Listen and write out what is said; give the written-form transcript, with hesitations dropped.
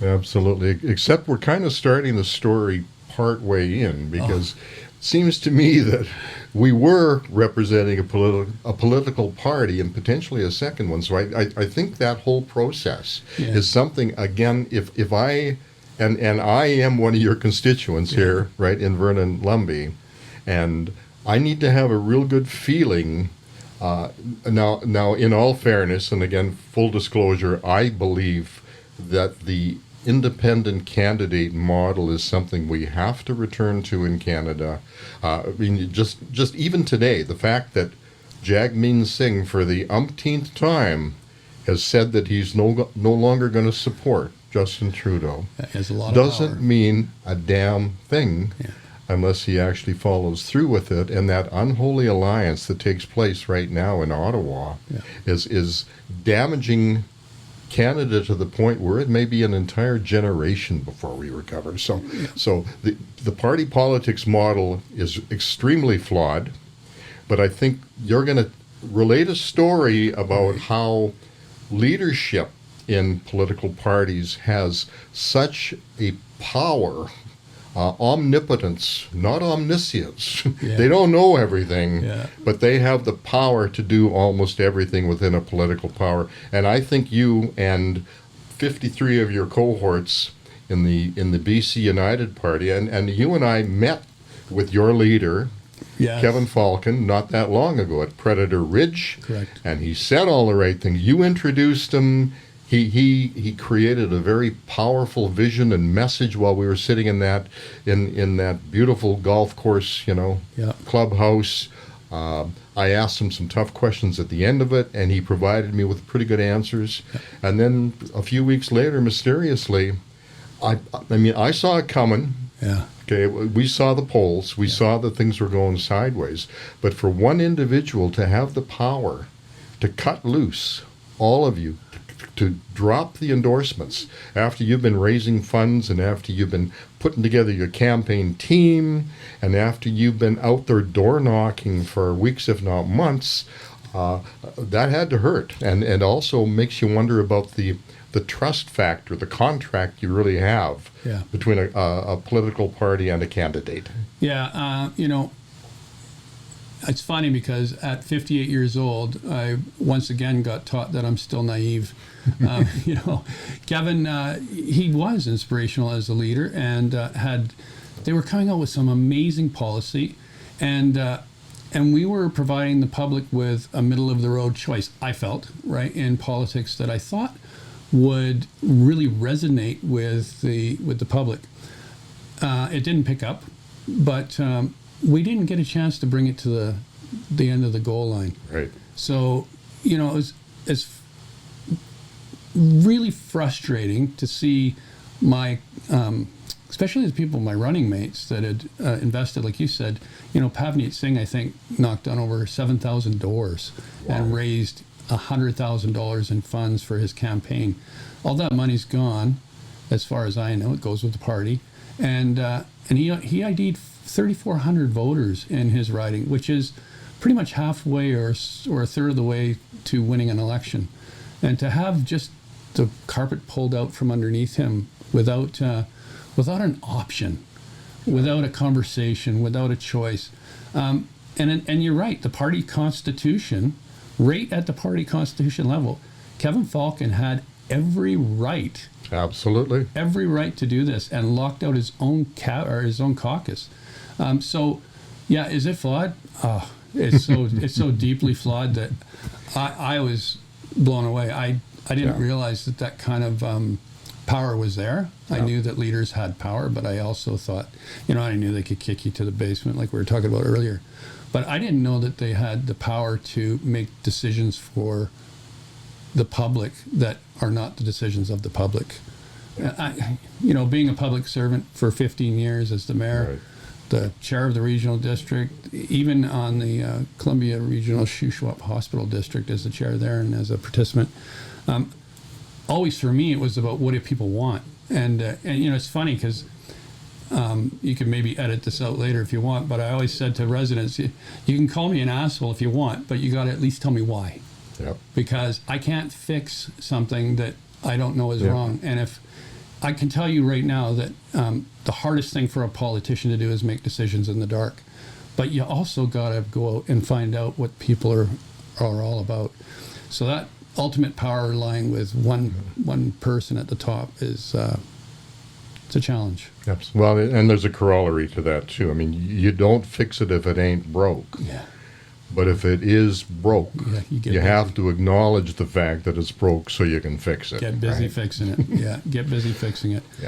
Absolutely. Except we're kind of starting the story part way in because it seems to me that we were representing a political party and potentially a second one. So I think that whole process is something, again, if I, and I am one of your constituents here, right, in Vernon-Lumby, and I need to have a real good feeling. Now, in all fairness, and again, full disclosure, I believe that the independent candidate model is something we have to return to in Canada. I mean, just even today, the fact that Jagmeet Singh, for the umpteenth time, has said that he's no longer going to support Justin Trudeau doesn't mean a damn thing. Unless he actually follows through with it, and that unholy alliance that takes place right now in Ottawa is damaging Canada to the point where it may be an entire generation before we recover. So the party politics model is extremely flawed, but I think you're going to relate a story about how leadership in political parties has such a power. Omnipotence, not omniscience. They don't know everything, but they have the power to do almost everything within a political power. And I think you and 53 of your cohorts in the BC United Party, and you and I met with your leader, Kevin Falcon, not that long ago at Predator Ridge. Correct. And he said all the right things. You introduced him. He created a very powerful vision and message while we were sitting in that beautiful golf course, clubhouse. I asked him some tough questions at the end of it, and he provided me with pretty good answers. And then a few weeks later, mysteriously, I saw it coming. Okay, we saw the polls. We saw that things were going sideways. But for one individual to have the power to cut loose, all of you, to drop the endorsements after you've been raising funds and after you've been putting together your campaign team and after you've been out there door knocking for weeks, if not months, that had to hurt. And also makes you wonder about the trust factor, the contract you really have between a political party and a candidate. It's funny because at 58 years old, I once again got taught that I'm still naive. Kevin, he was inspirational as a leader, and they were coming out with some amazing policy, and we were providing the public with a middle of the road choice. I felt right in politics that I thought would really resonate with the public. It didn't pick up, but we didn't get a chance to bring it to the end of the goal line. Right. So, it's really frustrating to see my, especially the people, my running mates that had invested, like you said, Pavneet Singh, I think, knocked on over 7,000 doors and raised $100,000 in funds for his campaign. All that money's gone, as far as I know. It goes with the party. And he ID'd 3,400 voters in his riding, which is pretty much halfway or a third of the way to winning an election. And to have just the carpet pulled out from underneath him without an option, without a conversation, without a choice. And you're right, the party constitution, right at the party constitution level, Kevin Falcon had every right. Absolutely. Every right to do this, and locked out his own caucus. Is it flawed? Oh, it's so deeply flawed that I was blown away. I didn't realize that kind of power was there. I knew that leaders had power, but I also thought, I knew they could kick you to the basement like we were talking about earlier. But I didn't know that they had the power to make decisions for the public that are not the decisions of the public. Being a public servant for 15 years as the mayor, the chair of the regional district, even on the Columbia Regional Shuswap Hospital District as the chair there and as a participant, always for me it was about what do people want. And it's funny because you can maybe edit this out later if you want, but I always said to residents, you can call me an asshole if you want, but you got to at least tell me why. Because I can't fix something that I don't know is wrong. And I can tell you right now that the hardest thing for a politician to do is make decisions in the dark. But you also got to go out and find out what people are all about. So that ultimate power lying with one person at the top is it's a challenge. Yes. Well, and there's a corollary to that too. I mean, you don't fix it if it ain't broke. Yeah. But if it is broke, Yeah, you have to acknowledge the fact that it's broke so you can fix it. Get busy right? fixing it. Yeah, get busy fixing it. Yeah.